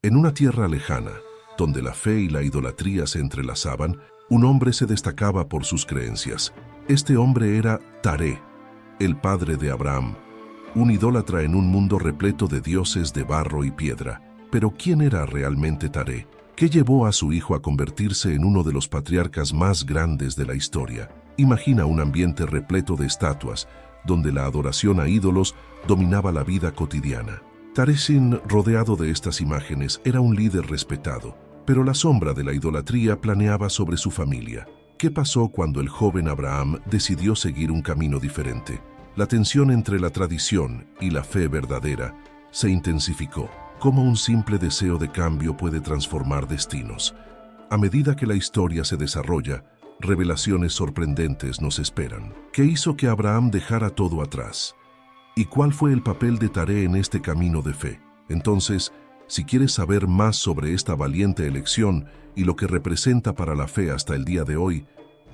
En una tierra lejana, donde la fe y la idolatría se entrelazaban, un hombre se destacaba por sus creencias. Este hombre era Taré, el padre de Abraham, un idólatra en un mundo repleto de dioses de barro y piedra. Pero ¿quién era realmente Taré? ¿Qué llevó a su hijo a convertirse en uno de los patriarcas más grandes de la historia? Imagina un ambiente repleto de estatuas, donde la adoración a ídolos dominaba la vida cotidiana. Taré, rodeado de estas imágenes, era un líder respetado, pero la sombra de la idolatría planeaba sobre su familia. ¿Qué pasó cuando el joven Abraham decidió seguir un camino diferente? La tensión entre la tradición y la fe verdadera se intensificó. ¿Cómo un simple deseo de cambio puede transformar destinos? A medida que la historia se desarrolla, revelaciones sorprendentes nos esperan. ¿Qué hizo que Abraham dejara todo atrás? ¿Y cuál fue el papel de Taré en este camino de fe? Entonces, si quieres saber más sobre esta valiente elección y lo que representa para la fe hasta el día de hoy,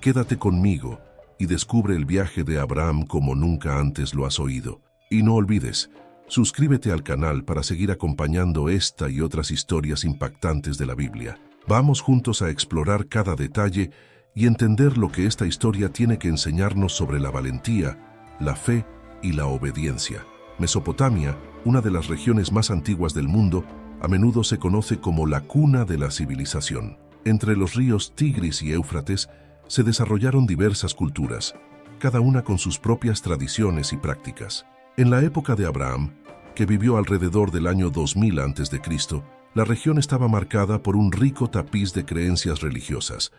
quédate conmigo y descubre el viaje de Abraham como nunca antes lo has oído. Y no olvides, suscríbete al canal para seguir acompañando esta y otras historias impactantes de la Biblia. Vamos juntos a explorar cada detalle y entender lo que esta historia tiene que enseñarnos sobre la valentía, la fe y la obediencia. Mesopotamia, una de las regiones más antiguas del mundo, a menudo se conoce como la cuna de la civilización. Entre los ríos Tigris y Éufrates se desarrollaron diversas culturas, cada una con sus propias tradiciones y prácticas. En la época de Abraham, que vivió alrededor del año 2000 a.C., la región estaba marcada por un rico tapiz de creencias religiosas,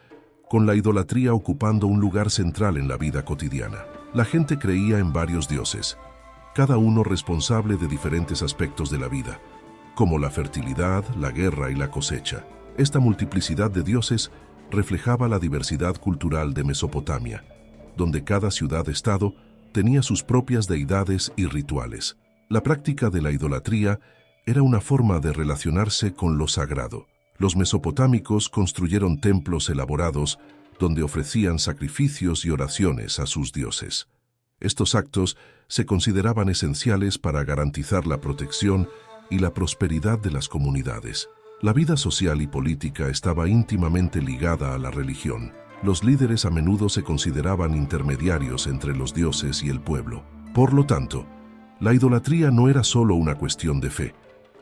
con la idolatría ocupando un lugar central en la vida cotidiana. La gente creía en varios dioses, cada uno responsable de diferentes aspectos de la vida, como la fertilidad, la guerra y la cosecha. Esta multiplicidad de dioses reflejaba la diversidad cultural de Mesopotamia, donde cada ciudad-estado tenía sus propias deidades y rituales. La práctica de la idolatría era una forma de relacionarse con lo sagrado. Los mesopotámicos construyeron templos elaborados donde ofrecían sacrificios y oraciones a sus dioses. Estos actos se consideraban esenciales para garantizar la protección y la prosperidad de las comunidades. La vida social y política estaba íntimamente ligada a la religión. Los líderes a menudo se consideraban intermediarios entre los dioses y el pueblo. Por lo tanto, la idolatría no era solo una cuestión de fe,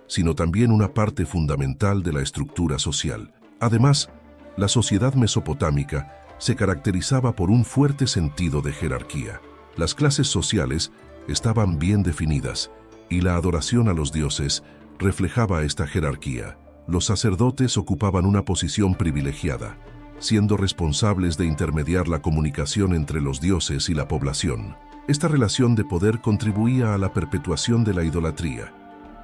sino también una parte fundamental de la estructura social. Además, la sociedad mesopotámica se caracterizaba por un fuerte sentido de jerarquía. Las clases sociales estaban bien definidas, y la adoración a los dioses reflejaba esta jerarquía. Los sacerdotes ocupaban una posición privilegiada, siendo responsables de intermediar la comunicación entre los dioses y la población. Esta relación de poder contribuía a la perpetuación de la idolatría,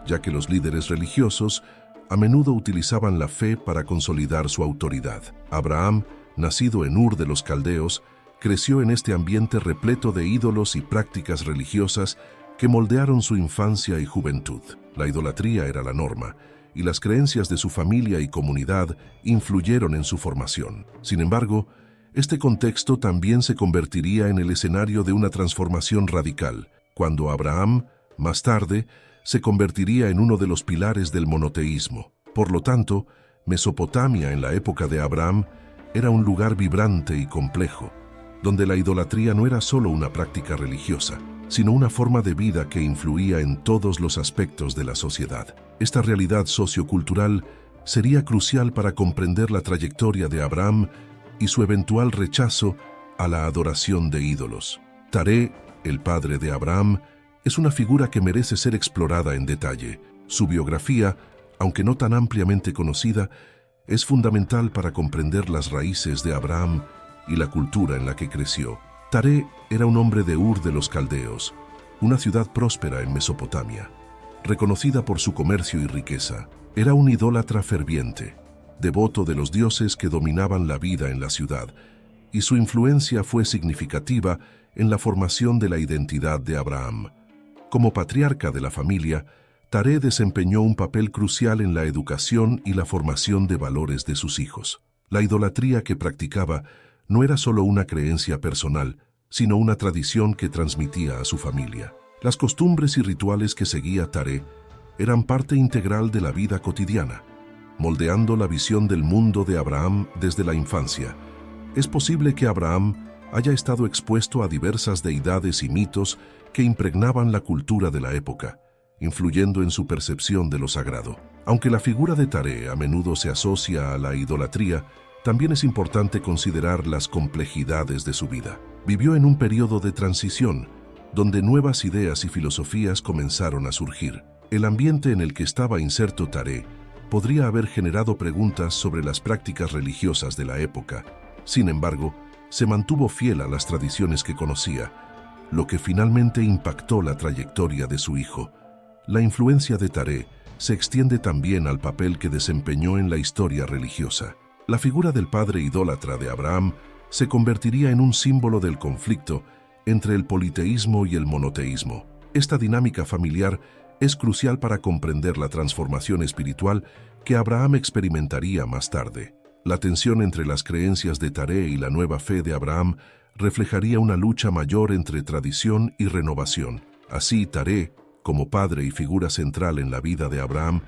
ya que los líderes religiosos a menudo utilizaban la fe para consolidar su autoridad. Abraham, nacido en Ur de los Caldeos, creció en este ambiente repleto de ídolos y prácticas religiosas que moldearon su infancia y juventud. La idolatría era la norma, y las creencias de su familia y comunidad influyeron en su formación. Sin embargo, este contexto también se convertiría en el escenario de una transformación radical, cuando Abraham, más tarde, se convertiría en uno de los pilares del monoteísmo. Por lo tanto, Mesopotamia en la época de Abraham era un lugar vibrante y complejo, donde la idolatría no era solo una práctica religiosa, sino una forma de vida que influía en todos los aspectos de la sociedad. Esta realidad sociocultural sería crucial para comprender la trayectoria de Abraham y su eventual rechazo a la adoración de ídolos. Taré, el padre de Abraham, es una figura que merece ser explorada en detalle. Su biografía, aunque no tan ampliamente conocida, es fundamental para comprender las raíces de Abraham y la cultura en la que creció. Taré era un hombre de Ur de los Caldeos, una ciudad próspera en Mesopotamia. Reconocida por su comercio y riqueza, era un idólatra ferviente, devoto de los dioses que dominaban la vida en la ciudad, y su influencia fue significativa en la formación de la identidad de Abraham. Como patriarca de la familia, Taré desempeñó un papel crucial en la educación y la formación de valores de sus hijos. La idolatría que practicaba no era solo una creencia personal, sino una tradición que transmitía a su familia. Las costumbres y rituales que seguía Taré eran parte integral de la vida cotidiana. moldeando la visión del mundo de Abraham desde la infancia. Es posible que Abraham haya estado expuesto a diversas deidades y mitos que impregnaban la cultura de la época, influyendo en su percepción de lo sagrado. Aunque la figura de Taré a menudo se asocia a la idolatría, también es importante considerar las complejidades de su vida. Vivió en un periodo de transición, donde nuevas ideas y filosofías comenzaron a surgir. El ambiente en el que estaba inserto Taré podría haber generado preguntas sobre las prácticas religiosas de la época. Sin embargo, se mantuvo fiel a las tradiciones que conocía, lo que finalmente impactó la trayectoria de su hijo. La influencia de Taré se extiende también al papel que desempeñó en la historia religiosa. La figura del padre idólatra de Abraham se convertiría en un símbolo del conflicto entre el politeísmo y el monoteísmo. Esta dinámica familiar es crucial para comprender la transformación espiritual que Abraham experimentaría más tarde. La tensión entre las creencias de Taré y la nueva fe de Abraham reflejaría una lucha mayor entre tradición y renovación. Así, Taré, como padre y figura central en la vida de Abraham,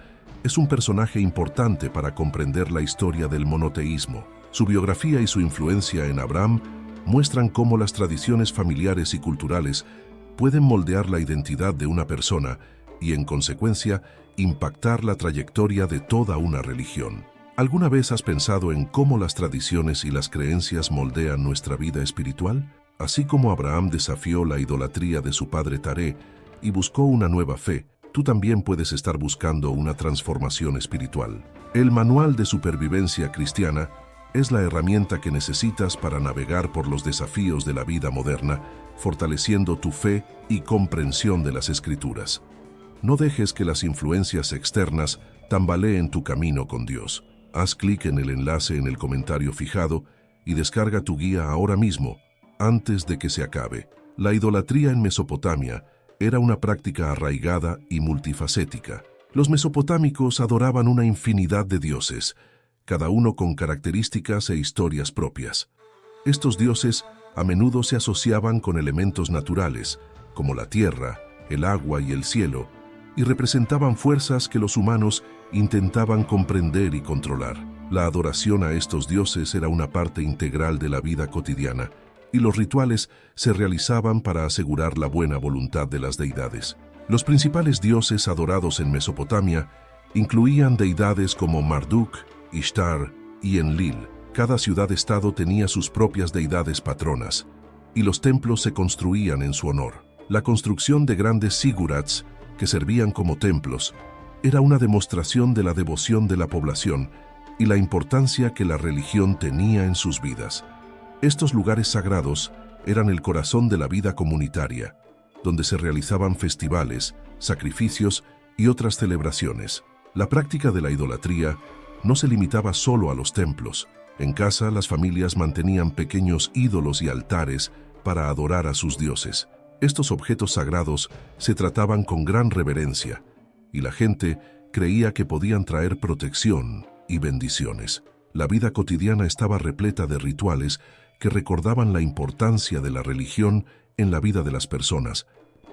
es un personaje importante para comprender la historia del monoteísmo. Su biografía y su influencia en Abraham muestran cómo las tradiciones familiares y culturales pueden moldear la identidad de una persona y, en consecuencia, impactar la trayectoria de toda una religión. ¿Alguna vez has pensado en cómo las tradiciones y las creencias moldean nuestra vida espiritual? Así como Abraham desafió la idolatría de su padre Taré y buscó una nueva fe, tú también puedes estar buscando una transformación espiritual. El Manual de Supervivencia Cristiana es la herramienta que necesitas para navegar por los desafíos de la vida moderna, fortaleciendo tu fe y comprensión de las Escrituras. No dejes que las influencias externas tambaleen tu camino con Dios. Haz clic en el enlace en el comentario fijado y descarga tu guía ahora mismo, antes de que se acabe. La idolatría en Mesopotamia era una práctica arraigada y multifacética. Los mesopotámicos adoraban una infinidad de dioses, cada uno con características e historias propias. Estos dioses a menudo se asociaban con elementos naturales, como la tierra, el agua y el cielo, y representaban fuerzas que los humanos intentaban comprender y controlar. La adoración a estos dioses era una parte integral de la vida cotidiana, y los rituales se realizaban para asegurar la buena voluntad de las deidades. Los principales dioses adorados en Mesopotamia incluían deidades como Marduk, Ishtar y Enlil. Cada ciudad-estado tenía sus propias deidades patronas, y los templos se construían en su honor. La construcción de grandes zigurats, que servían como templos, era una demostración de la devoción de la población y la importancia que la religión tenía en sus vidas. Estos lugares sagrados eran el corazón de la vida comunitaria, donde se realizaban festivales, sacrificios y otras celebraciones. La práctica de la idolatría no se limitaba solo a los templos. En casa, las familias mantenían pequeños ídolos y altares para adorar a sus dioses. Estos objetos sagrados se trataban con gran reverencia, y la gente creía que podían traer protección y bendiciones. La vida cotidiana estaba repleta de rituales que recordaban la importancia de la religión en la vida de las personas,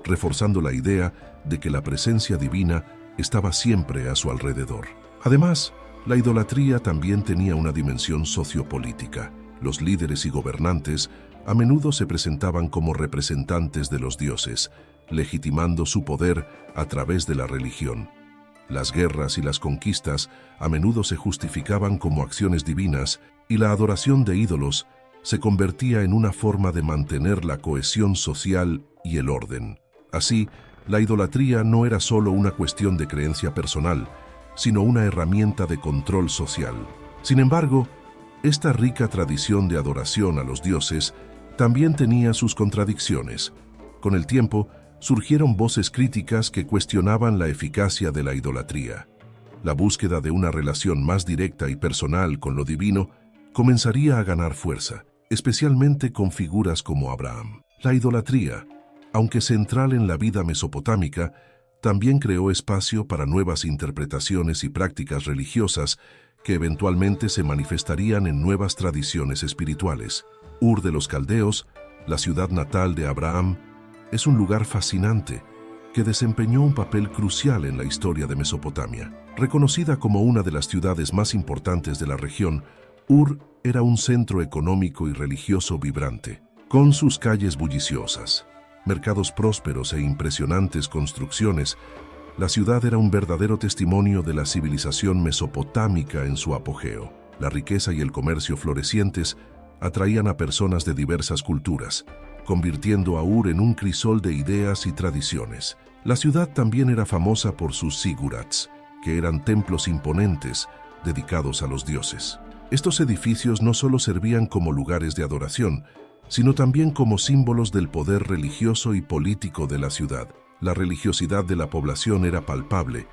reforzando la idea de que la presencia divina estaba siempre a su alrededor. Además, la idolatría también tenía una dimensión sociopolítica. Los líderes y gobernantes a menudo se presentaban como representantes de los dioses, legitimando su poder a través de la religión. Las guerras y las conquistas a menudo se justificaban como acciones divinas, y la adoración de ídolos se convertía en una forma de mantener la cohesión social y el orden. Así, la idolatría no era solo una cuestión de creencia personal, sino una herramienta de control social. Sin embargo, esta rica tradición de adoración a los dioses también tenía sus contradicciones. Con el tiempo, surgieron voces críticas que cuestionaban la eficacia de la idolatría. La búsqueda de una relación más directa y personal con lo divino comenzaría a ganar fuerza, especialmente con figuras como Abraham. La idolatría, aunque central en la vida mesopotámica, también creó espacio para nuevas interpretaciones y prácticas religiosas que eventualmente se manifestarían en nuevas tradiciones espirituales. Ur de los Caldeos, la ciudad natal de Abraham, es un lugar fascinante que desempeñó un papel crucial en la historia de Mesopotamia. Reconocida como una de las ciudades más importantes de la región, Ur era un centro económico y religioso vibrante, con sus calles bulliciosas, mercados prósperos e impresionantes construcciones. La ciudad era un verdadero testimonio de la civilización mesopotámica en su apogeo. La riqueza y el comercio florecientes atraían a personas de diversas culturas, convirtiendo a Ur en un crisol de ideas y tradiciones. La ciudad también era famosa por sus zigurats, que eran templos imponentes dedicados a los dioses. Estos edificios no solo servían como lugares de adoración, sino también como símbolos del poder religioso y político de la ciudad. La religiosidad de la población era palpable,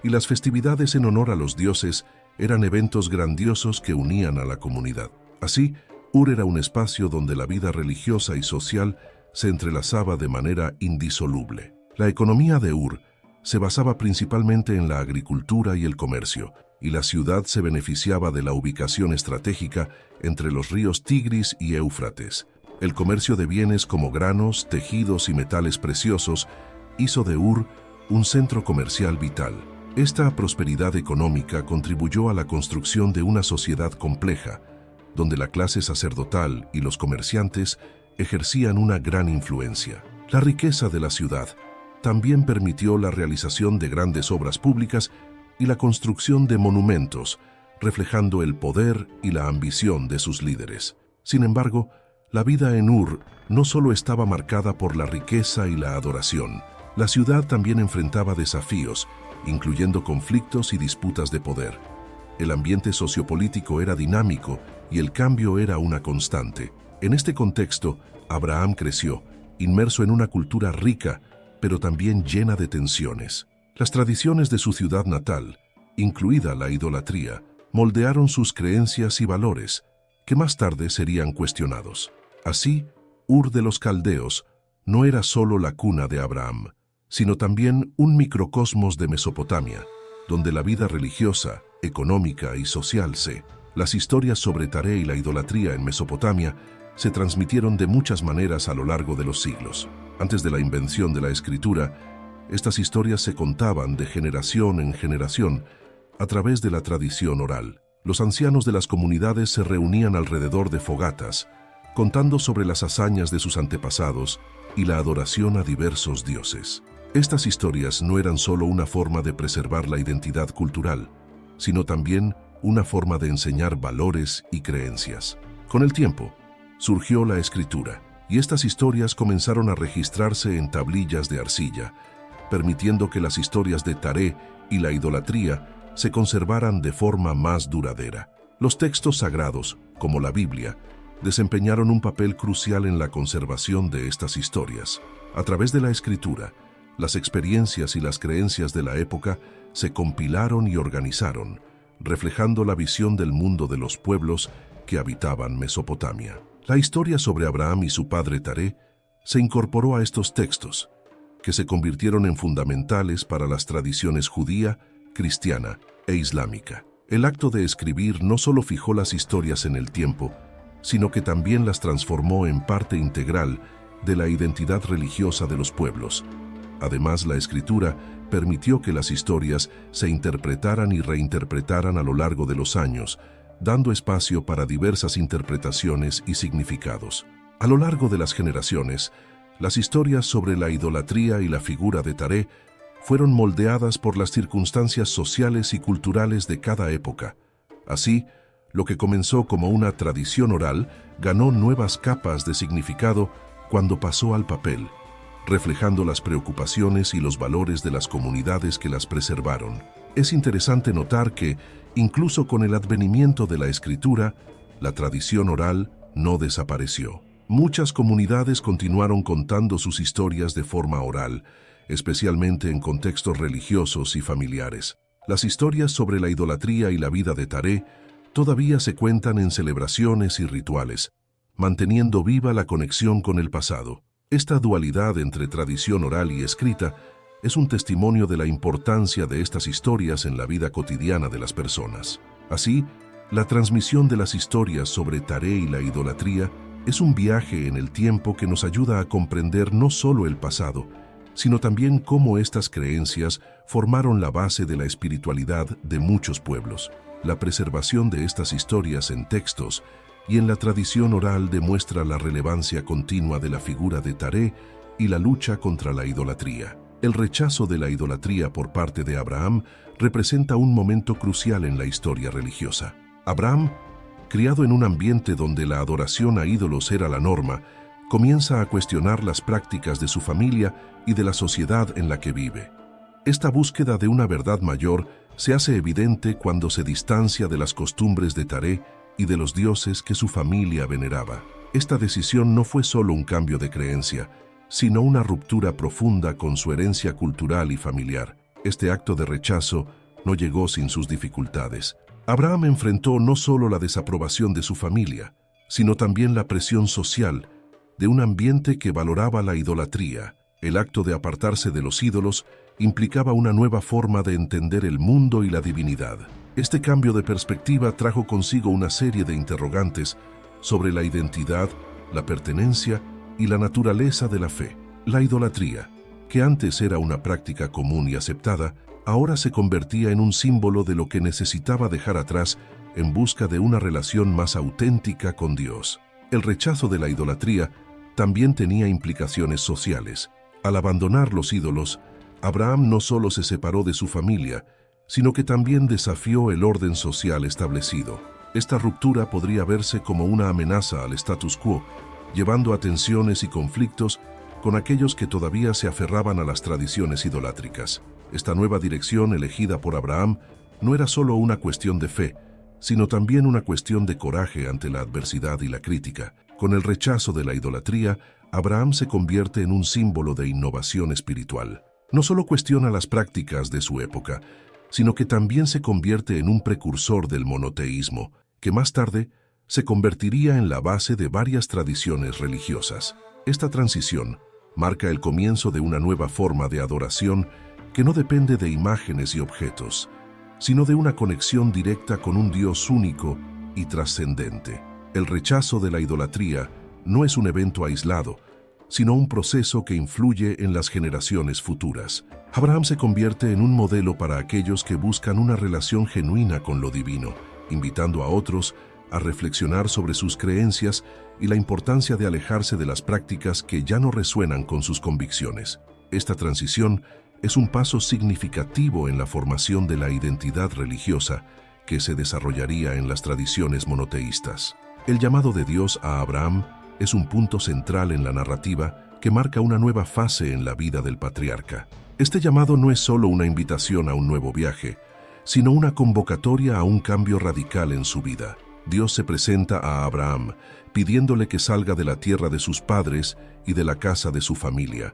y las festividades en honor a los dioses eran eventos grandiosos que unían a la comunidad. Así, Ur era un espacio donde la vida religiosa y social se entrelazaba de manera indisoluble. La economía de Ur se basaba principalmente en la agricultura y el comercio, y la ciudad se beneficiaba de la ubicación estratégica entre los ríos Tigris y Éufrates. El comercio de bienes como granos, tejidos y metales preciosos hizo de Ur un centro comercial vital. Esta prosperidad económica contribuyó a la construcción de una sociedad compleja, donde la clase sacerdotal y los comerciantes ejercían una gran influencia. La riqueza de la ciudad también permitió la realización de grandes obras públicas y la construcción de monumentos, reflejando el poder y la ambición de sus líderes. Sin embargo, la vida en Ur no solo estaba marcada por la riqueza y la adoración. La ciudad también enfrentaba desafíos, incluyendo conflictos y disputas de poder. El ambiente sociopolítico era dinámico y el cambio era una constante. En este contexto, Abraham creció, inmerso en una cultura rica, pero también llena de tensiones. Las tradiciones de su ciudad natal, incluida la idolatría, moldearon sus creencias y valores, que más tarde serían cuestionados. Así, Ur de los Caldeos no era solo la cuna de Abraham, sino también un microcosmos de Mesopotamia, donde la vida religiosa, económica y social Las historias sobre Taré y la idolatría en Mesopotamia se transmitieron de muchas maneras a lo largo de los siglos. Antes de la invención de la escritura, estas historias se contaban de generación en generación a través de la tradición oral. Los ancianos de las comunidades se reunían alrededor de fogatas, contando sobre las hazañas de sus antepasados y la adoración a diversos dioses. Estas historias no eran solo una forma de preservar la identidad cultural, sino también una forma de enseñar valores y creencias. Con el tiempo, surgió la escritura, y estas historias comenzaron a registrarse en tablillas de arcilla, permitiendo que las historias de Taré y la idolatría se conservaran de forma más duradera. Los textos sagrados, como la Biblia, desempeñaron un papel crucial en la conservación de estas historias. A través de la escritura, las experiencias y las creencias de la época se compilaron y organizaron, reflejando la visión del mundo de los pueblos que habitaban Mesopotamia. La historia sobre Abraham y su padre Taré se incorporó a estos textos, que se convirtieron en fundamentales para las tradiciones judía, cristiana e islámica. El acto de escribir no solo fijó las historias en el tiempo, sino que también las transformó en parte integral de la identidad religiosa de los pueblos. Además, la escritura permitió que las historias se interpretaran y reinterpretaran a lo largo de los años, dando espacio para diversas interpretaciones y significados. A lo largo de las generaciones, las historias sobre la idolatría y la figura de Taré fueron moldeadas por las circunstancias sociales y culturales de cada época. Así, lo que comenzó como una tradición oral ganó nuevas capas de significado cuando pasó al papel, reflejando las preocupaciones y los valores de las comunidades que las preservaron. Es interesante notar que, incluso con el advenimiento de la escritura, la tradición oral no desapareció. Muchas comunidades continuaron contando sus historias de forma oral, especialmente en contextos religiosos y familiares. Las historias sobre la idolatría y la vida de Taré todavía se cuentan en celebraciones y rituales, manteniendo viva la conexión con el pasado. Esta dualidad entre tradición oral y escrita es un testimonio de la importancia de estas historias en la vida cotidiana de las personas. Así, la transmisión de las historias sobre Taré y la idolatría es un viaje en el tiempo que nos ayuda a comprender no solo el pasado, sino también cómo estas creencias formaron la base de la espiritualidad de muchos pueblos. La preservación de estas historias en textos y en la tradición oral demuestra la relevancia continua de la figura de Taré y la lucha contra la idolatría. El rechazo de la idolatría por parte de Abraham representa un momento crucial en la historia religiosa. Abraham, criado en un ambiente donde la adoración a ídolos era la norma, comienza a cuestionar las prácticas de su familia y de la sociedad en la que vive. Esta búsqueda de una verdad mayor se hace evidente cuando se distancia de las costumbres de Taré y de los dioses que su familia veneraba. Esta decisión no fue solo un cambio de creencia, sino una ruptura profunda con su herencia cultural y familiar. Este acto de rechazo no llegó sin sus dificultades. Abraham enfrentó no solo la desaprobación de su familia, sino también la presión social de un ambiente que valoraba la idolatría. El acto de apartarse de los ídolos implicaba una nueva forma de entender el mundo y la divinidad. Este cambio de perspectiva trajo consigo una serie de interrogantes sobre la identidad, la pertenencia y la naturaleza de la fe. La idolatría, que antes era una práctica común y aceptada, ahora se convertía en un símbolo de lo que necesitaba dejar atrás en busca de una relación más auténtica con Dios. El rechazo de la idolatría también tenía implicaciones sociales. Al abandonar los ídolos, Abraham no solo se separó de su familia, sino que también desafió el orden social establecido. Esta ruptura podría verse como una amenaza al status quo, llevando a tensiones y conflictos con aquellos que todavía se aferraban a las tradiciones idolátricas. Esta nueva dirección elegida por Abraham no era solo una cuestión de fe, sino también una cuestión de coraje ante la adversidad y la crítica. Con el rechazo de la idolatría, Abraham se convierte en un símbolo de innovación espiritual. No solo cuestiona las prácticas de su época, sino que también se convierte en un precursor del monoteísmo, que más tarde se convertiría en la base de varias tradiciones religiosas. Esta transición marca el comienzo de una nueva forma de adoración que no depende de imágenes y objetos, sino de una conexión directa con un Dios único y trascendente. El rechazo de la idolatría no es un evento aislado, sino un proceso que influye en las generaciones futuras. Abraham se convierte en un modelo para aquellos que buscan una relación genuina con lo divino, invitando a otros a reflexionar sobre sus creencias y la importancia de alejarse de las prácticas que ya no resuenan con sus convicciones. Esta transición es un paso significativo en la formación de la identidad religiosa que se desarrollaría en las tradiciones monoteístas. El llamado de Dios a Abraham es un punto central en la narrativa que marca una nueva fase en la vida del patriarca. Este llamado no es solo una invitación a un nuevo viaje, sino una convocatoria a un cambio radical en su vida. Dios se presenta a Abraham, pidiéndole que salga de la tierra de sus padres y de la casa de su familia,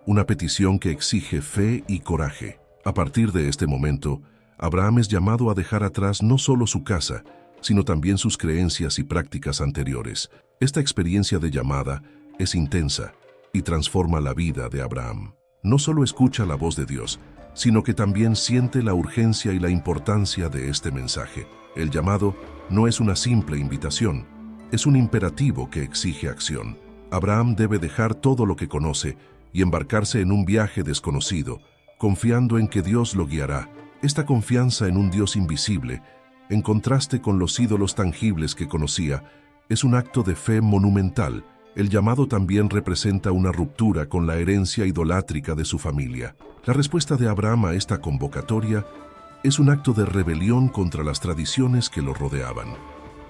una petición que exige fe y coraje. A partir de este momento, Abraham es llamado a dejar atrás no solo su casa, sino también sus creencias y prácticas anteriores. Esta experiencia de llamada es intensa y transforma la vida de Abraham. No solo escucha la voz de Dios, sino que también siente la urgencia y la importancia de este mensaje. El llamado no es una simple invitación, es un imperativo que exige acción. Abraham debe dejar todo lo que conoce y embarcarse en un viaje desconocido, confiando en que Dios lo guiará. Esta confianza en un Dios invisible, en contraste con los ídolos tangibles que conocía, es un acto de fe monumental. El llamado también representa una ruptura con la herencia idolátrica de su familia. La respuesta de Abraham a esta convocatoria es un acto de rebelión contra las tradiciones que lo rodeaban.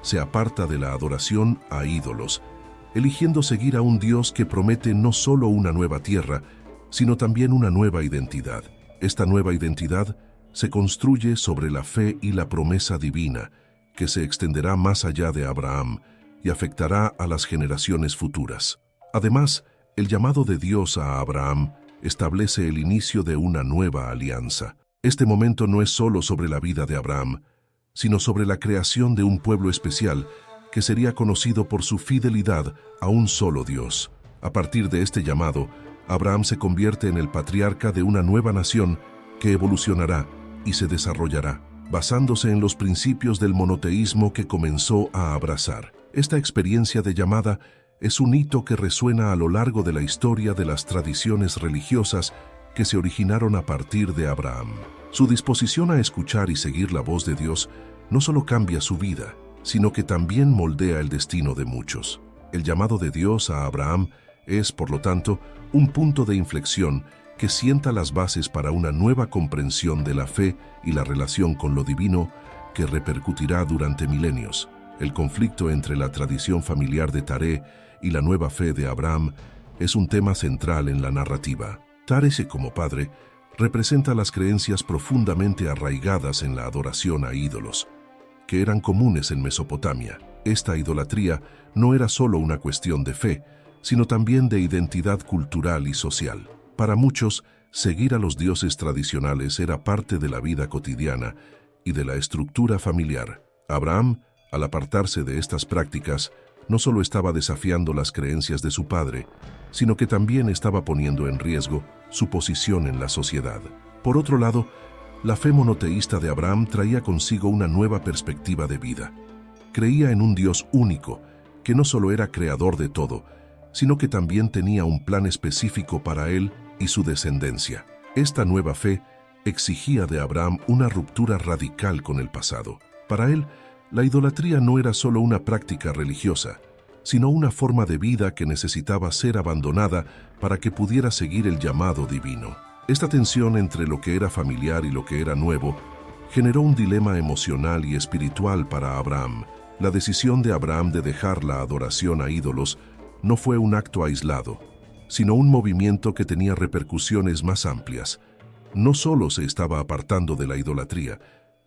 Se aparta de la adoración a ídolos, eligiendo seguir a un Dios que promete no solo una nueva tierra, sino también una nueva identidad. Esta nueva identidad se construye sobre la fe y la promesa divina, que se extenderá más allá de Abraham y afectará a las generaciones futuras. Además, el llamado de Dios a Abraham establece el inicio de una nueva alianza. Este momento no es solo sobre la vida de Abraham, sino sobre la creación de un pueblo especial que sería conocido por su fidelidad a un solo Dios. A partir de este llamado, Abraham se convierte en el patriarca de una nueva nación que evolucionará y se desarrollará, basándose en los principios del monoteísmo que comenzó a abrazar. Esta experiencia de llamada es un hito que resuena a lo largo de la historia de las tradiciones religiosas que se originaron a partir de Abraham. Su disposición a escuchar y seguir la voz de Dios no solo cambia su vida, sino que también moldea el destino de muchos. El llamado de Dios a Abraham es, por lo tanto, un punto de inflexión que sienta las bases para una nueva comprensión de la fe y la relación con lo divino que repercutirá durante milenios. El conflicto entre la tradición familiar de Taré y la nueva fe de Abraham es un tema central en la narrativa. Taré, como padre, representa las creencias profundamente arraigadas en la adoración a ídolos, que eran comunes en Mesopotamia. Esta idolatría no era solo una cuestión de fe, sino también de identidad cultural y social. Para muchos, seguir a los dioses tradicionales era parte de la vida cotidiana y de la estructura familiar. Abraham, al apartarse de estas prácticas, no solo estaba desafiando las creencias de su padre, sino que también estaba poniendo en riesgo su posición en la sociedad. Por otro lado, la fe monoteísta de Abraham traía consigo una nueva perspectiva de vida. Creía en un Dios único, que no solo era creador de todo, sino que también tenía un plan específico para él y su descendencia. Esta nueva fe exigía de Abraham una ruptura radical con el pasado. Para él, la idolatría no era solo una práctica religiosa, sino una forma de vida que necesitaba ser abandonada para que pudiera seguir el llamado divino. Esta tensión entre lo que era familiar y lo que era nuevo generó un dilema emocional y espiritual para Abraham. La decisión de Abraham de dejar la adoración a ídolos no fue un acto aislado, sino un movimiento que tenía repercusiones más amplias. No solo se estaba apartando de la idolatría,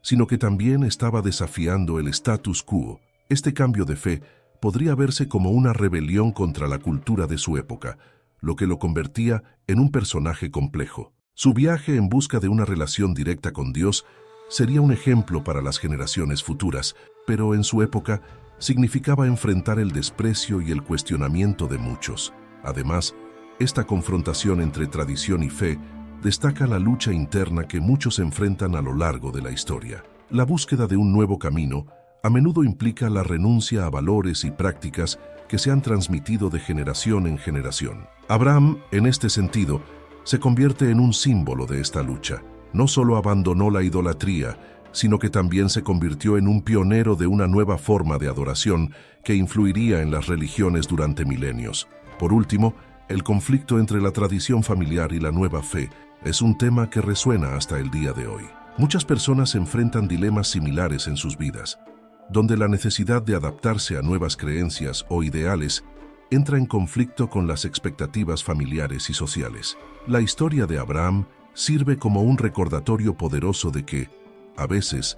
sino que también estaba desafiando el status quo. Este cambio de fe podría verse como una rebelión contra la cultura de su época, lo que lo convertía en un personaje complejo. Su viaje en busca de una relación directa con Dios sería un ejemplo para las generaciones futuras, pero en su época significaba enfrentar el desprecio y el cuestionamiento de muchos. Además, esta confrontación entre tradición y fe destaca la lucha interna que muchos enfrentan a lo largo de la historia. La búsqueda de un nuevo camino a menudo implica la renuncia a valores y prácticas que se han transmitido de generación en generación. Abraham, en este sentido, se convierte en un símbolo de esta lucha. No solo abandonó la idolatría, sino que también se convirtió en un pionero de una nueva forma de adoración que influiría en las religiones durante milenios. Por último, el conflicto entre la tradición familiar y la nueva fe es un tema que resuena hasta el día de hoy. Muchas personas enfrentan dilemas similares en sus vidas, donde la necesidad de adaptarse a nuevas creencias o ideales entra en conflicto con las expectativas familiares y sociales. La historia de Abraham sirve como un recordatorio poderoso de que, a veces,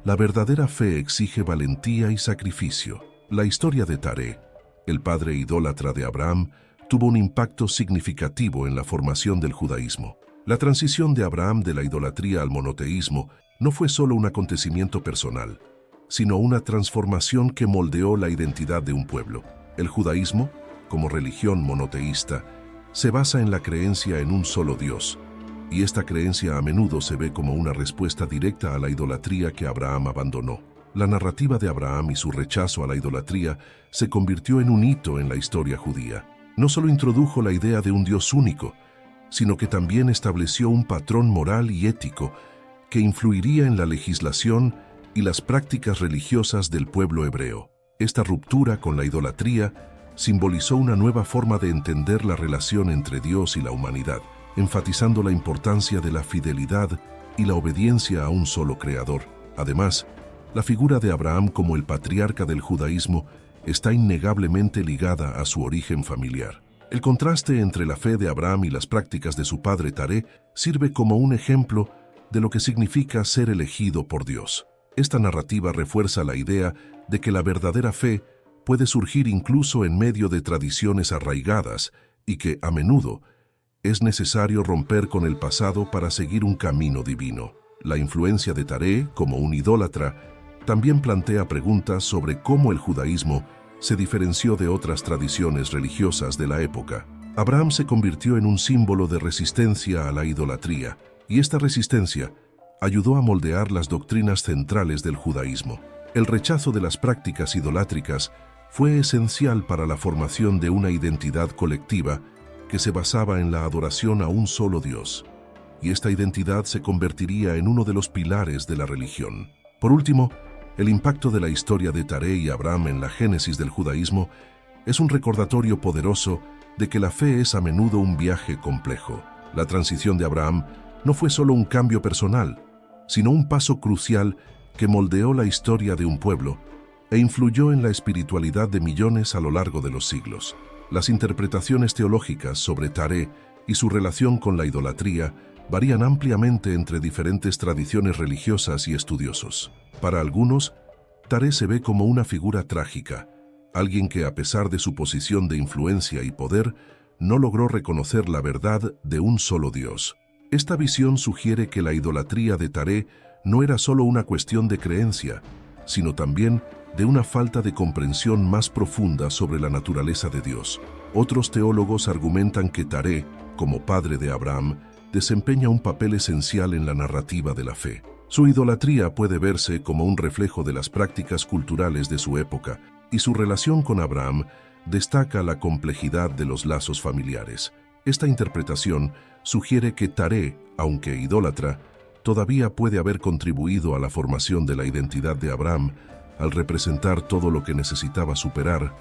la verdadera fe exige valentía y sacrificio. La historia de Taré, el padre idólatra de Abraham, tuvo un impacto significativo en la formación del judaísmo. La transición de Abraham de la idolatría al monoteísmo no fue solo un acontecimiento personal, sino una transformación que moldeó la identidad de un pueblo. El judaísmo, como religión monoteísta, se basa en la creencia en un solo Dios, y esta creencia a menudo se ve como una respuesta directa a la idolatría que Abraham abandonó. La narrativa de Abraham y su rechazo a la idolatría se convirtió en un hito en la historia judía. No solo introdujo la idea de un Dios único, sino que también estableció un patrón moral y ético que influiría en la legislación y las prácticas religiosas del pueblo hebreo. Esta ruptura con la idolatría simbolizó una nueva forma de entender la relación entre Dios y la humanidad, enfatizando la importancia de la fidelidad y la obediencia a un solo creador. Además, la figura de Abraham como el patriarca del judaísmo está innegablemente ligada a su origen familiar. El contraste entre la fe de Abraham y las prácticas de su padre Taré sirve como un ejemplo de lo que significa ser elegido por Dios. Esta narrativa refuerza la idea de que la verdadera fe puede surgir incluso en medio de tradiciones arraigadas y que, a menudo, es necesario romper con el pasado para seguir un camino divino. La influencia de Taré, como un idólatra, también plantea preguntas sobre cómo el judaísmo se diferenció de otras tradiciones religiosas de la época. Abraham se convirtió en un símbolo de resistencia a la idolatría, y esta resistencia ayudó a moldear las doctrinas centrales del judaísmo. El rechazo de las prácticas idolátricas fue esencial para la formación de una identidad colectiva que se basaba en la adoración a un solo Dios, y esta identidad se convertiría en uno de los pilares de la religión. Por último, el impacto de la historia de Taré y Abraham en la génesis del judaísmo es un recordatorio poderoso de que la fe es a menudo un viaje complejo. La transición de Abraham no fue solo un cambio personal, sino un paso crucial que moldeó la historia de un pueblo e influyó en la espiritualidad de millones a lo largo de los siglos. Las interpretaciones teológicas sobre Taré y su relación con la idolatría varían ampliamente entre diferentes tradiciones religiosas y estudiosos. Para algunos, Taré se ve como una figura trágica, alguien que a pesar de su posición de influencia y poder, no logró reconocer la verdad de un solo Dios. Esta visión sugiere que la idolatría de Taré no era solo una cuestión de creencia, sino también de una falta de comprensión más profunda sobre la naturaleza de Dios. Otros teólogos argumentan que Taré, como padre de Abraham, desempeña un papel esencial en la narrativa de la fe. Su idolatría puede verse como un reflejo de las prácticas culturales de su época, y su relación con Abraham destaca la complejidad de los lazos familiares. Esta interpretación sugiere que Taré, aunque idólatra, todavía puede haber contribuido a la formación de la identidad de Abraham al representar todo lo que necesitaba superar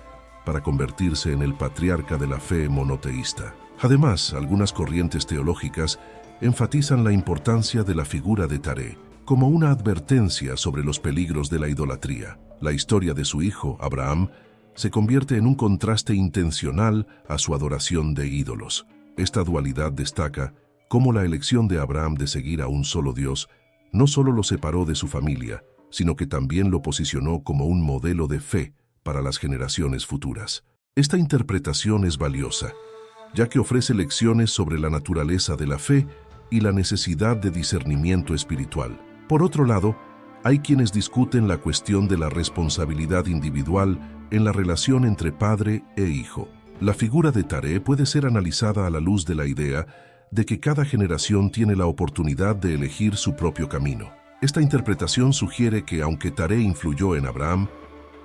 para convertirse en el patriarca de la fe monoteísta. Además, algunas corrientes teológicas enfatizan la importancia de la figura de Taré como una advertencia sobre los peligros de la idolatría. La historia de su hijo, Abraham, se convierte en un contraste intencional a su adoración de ídolos. Esta dualidad destaca cómo la elección de Abraham de seguir a un solo Dios no solo lo separó de su familia, sino que también lo posicionó como un modelo de fe para las generaciones futuras. Esta interpretación es valiosa, ya que ofrece lecciones sobre la naturaleza de la fe y la necesidad de discernimiento espiritual. Por otro lado, hay quienes discuten la cuestión de la responsabilidad individual en la relación entre padre e hijo. La figura de Taré puede ser analizada a la luz de la idea de que cada generación tiene la oportunidad de elegir su propio camino. Esta interpretación sugiere que, aunque Taré influyó en Abraham,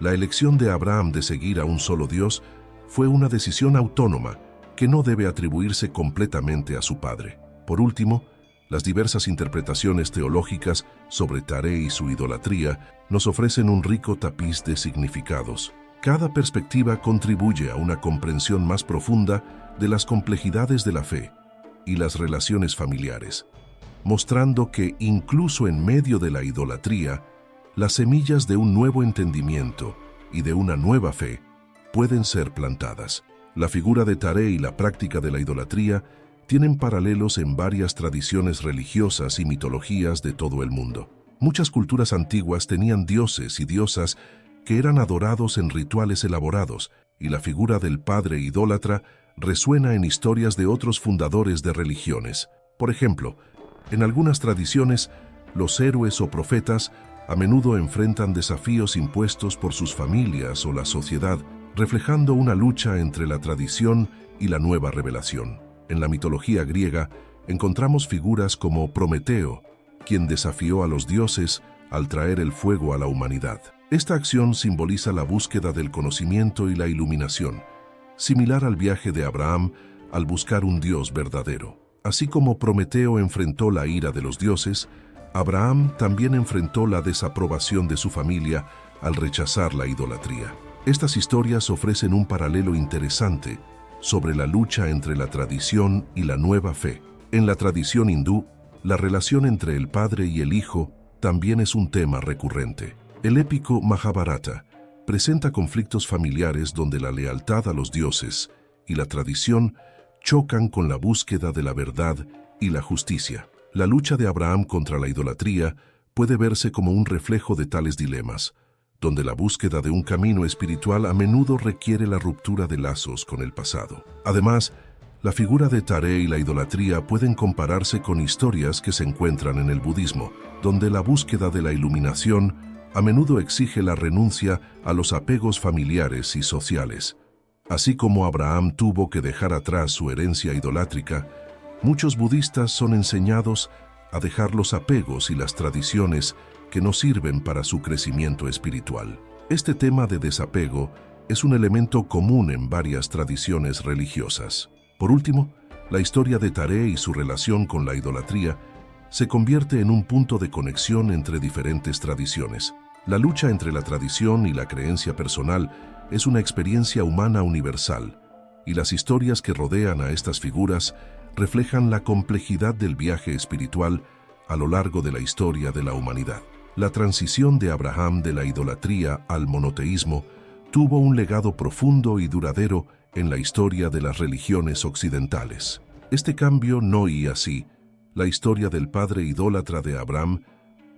la elección de Abraham de seguir a un solo Dios fue una decisión autónoma que no debe atribuirse completamente a su padre. Por último, las diversas interpretaciones teológicas sobre Taré y su idolatría nos ofrecen un rico tapiz de significados. Cada perspectiva contribuye a una comprensión más profunda de las complejidades de la fe y las relaciones familiares, mostrando que incluso en medio de la idolatría, las semillas de un nuevo entendimiento y de una nueva fe pueden ser plantadas. La figura de Taré y la práctica de la idolatría tienen paralelos en varias tradiciones religiosas y mitologías de todo el mundo. Muchas culturas antiguas tenían dioses y diosas que eran adorados en rituales elaborados, y la figura del padre idólatra resuena en historias de otros fundadores de religiones. Por ejemplo, en algunas tradiciones, los héroes o profetas a menudo enfrentan desafíos impuestos por sus familias o la sociedad, reflejando una lucha entre la tradición y la nueva revelación. En la mitología griega encontramos figuras como Prometeo, quien desafió a los dioses al traer el fuego a la humanidad. Esta acción simboliza la búsqueda del conocimiento y la iluminación, similar al viaje de Abraham al buscar un Dios verdadero. Así como Prometeo enfrentó la ira de los dioses, Abraham también enfrentó la desaprobación de su familia al rechazar la idolatría. Estas historias ofrecen un paralelo interesante sobre la lucha entre la tradición y la nueva fe. En la tradición hindú, la relación entre el padre y el hijo también es un tema recurrente. El épico Mahabharata presenta conflictos familiares donde la lealtad a los dioses y la tradición chocan con la búsqueda de la verdad y la justicia. La lucha de Abraham contra la idolatría puede verse como un reflejo de tales dilemas, donde la búsqueda de un camino espiritual a menudo requiere la ruptura de lazos con el pasado. Además, la figura de Taré y la idolatría pueden compararse con historias que se encuentran en el budismo, donde la búsqueda de la iluminación a menudo exige la renuncia a los apegos familiares y sociales. Así como Abraham tuvo que dejar atrás su herencia idolátrica, muchos budistas son enseñados a dejar los apegos y las tradiciones que no sirven para su crecimiento espiritual. Este tema de desapego es un elemento común en varias tradiciones religiosas. Por último, la historia de Taré y su relación con la idolatría se convierte en un punto de conexión entre diferentes tradiciones. La lucha entre la tradición y la creencia personal es una experiencia humana universal, y las historias que rodean a estas figuras reflejan la complejidad del viaje espiritual a lo largo de la historia de la humanidad. La transición de Abraham de la idolatría al monoteísmo tuvo un legado profundo y duradero en la historia de las religiones occidentales. Este cambio no y así, la historia del padre idólatra de Abraham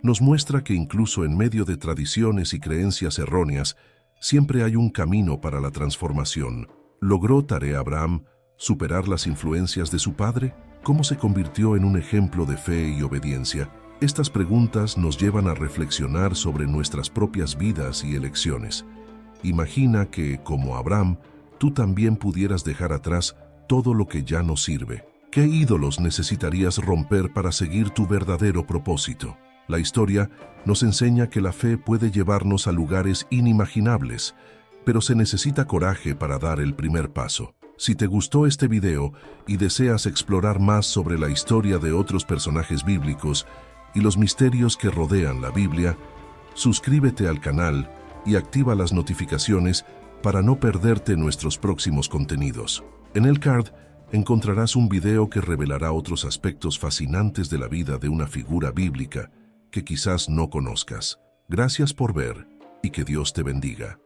nos muestra que incluso en medio de tradiciones y creencias erróneas, siempre hay un camino para la transformación. ¿Logró Taré Abraham superar las influencias de su padre? ¿Cómo se convirtió en un ejemplo de fe y obediencia? Estas preguntas nos llevan a reflexionar sobre nuestras propias vidas y elecciones. Imagina que, como Abraham, tú también pudieras dejar atrás todo lo que ya no sirve. ¿Qué ídolos necesitarías romper para seguir tu verdadero propósito? La historia nos enseña que la fe puede llevarnos a lugares inimaginables, pero se necesita coraje para dar el primer paso. Si te gustó este video y deseas explorar más sobre la historia de otros personajes bíblicos y los misterios que rodean la Biblia, suscríbete al canal y activa las notificaciones para no perderte nuestros próximos contenidos. En el card encontrarás un video que revelará otros aspectos fascinantes de la vida de una figura bíblica que quizás no conozcas. Gracias por ver y que Dios te bendiga.